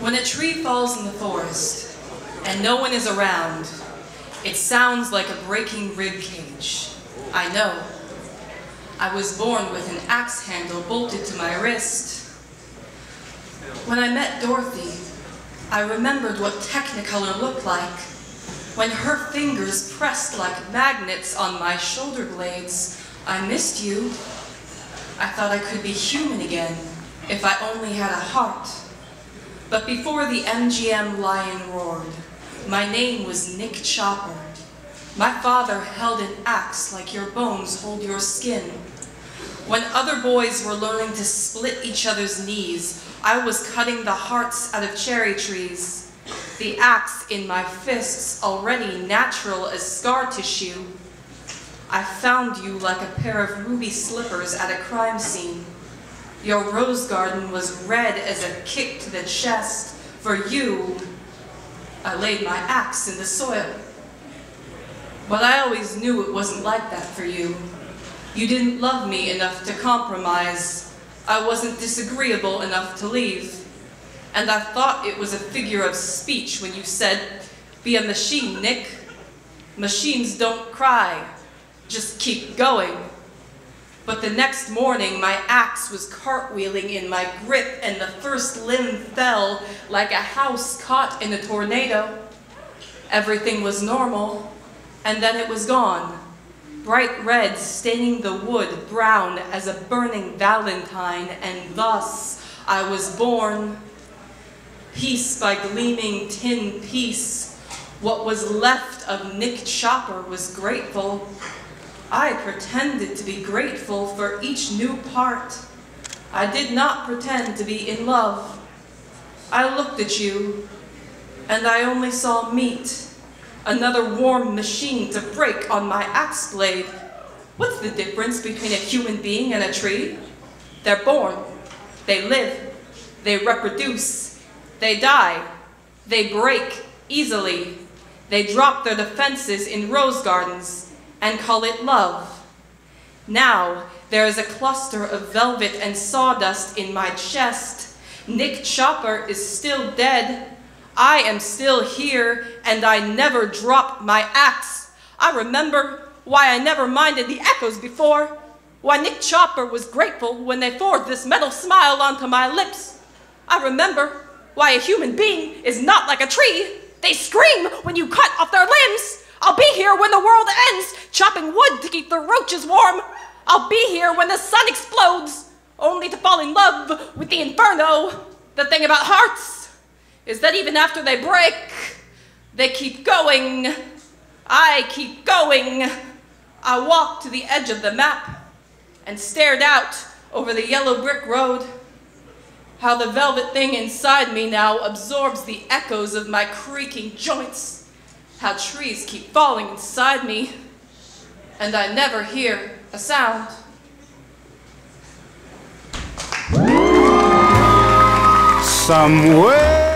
When a tree falls in the forest and no one is around, it sounds like a breaking rib cage. I know. I was born with an axe handle bolted to my wrist. When I met Dorothy, I remembered what Technicolor looked like. When her fingers pressed like magnets on my shoulder blades, I missed you. I thought I could be human again if I only had a heart. But before the MGM lion roared, my name was Nick Chopper. My father held an axe like your bones hold your skin. When other boys were learning to split each other's knees, I was cutting the hearts out of cherry trees. The axe in my fists, already natural as scar tissue. I found you like a pair of ruby slippers at a crime scene. Your rose garden was red as a kick to the chest. For you, I laid my axe in the soil. But I always knew it wasn't like that for you. You didn't love me enough to compromise. I wasn't disagreeable enough to leave. And I thought it was a figure of speech when you said, "Be a machine, Nick. Machines don't cry. Just keep going." But the next morning, my axe was cartwheeling in my grip, and the first limb fell like a house caught in a tornado. Everything was normal, and then it was gone. Bright red staining the wood brown as a burning valentine, and thus I was born. Piece by gleaming tin piece, what was left of Nick Chopper was grateful. I pretended to be grateful for each new part. I did not pretend to be in love. I looked at you, and I only saw meat, another warm machine to break on my axe blade. What's the difference between a human being and a tree? They're born, they live, they reproduce, they die, they break easily, they drop their defenses in rose gardens and call it love. Now there is a cluster of velvet and sawdust in my chest. Nick Chopper is still dead. I am still here, and I never dropped my axe. I remember why I never minded the echoes before, why Nick Chopper was grateful when they forged this metal smile onto my lips. I remember why a human being is not like a tree. They scream when you cut off their limbs. I'll be here when the world ends, chopping wood to keep the roaches warm. I'll be here when the sun explodes, only to fall in love with the inferno. The thing about hearts is that even after they break, they keep going. I keep going. I walked to the edge of the map and stared out over the yellow brick road. How the velvet thing inside me now absorbs the echoes of my creaking joints. How trees keep falling inside me, and I never hear a sound. Somewhere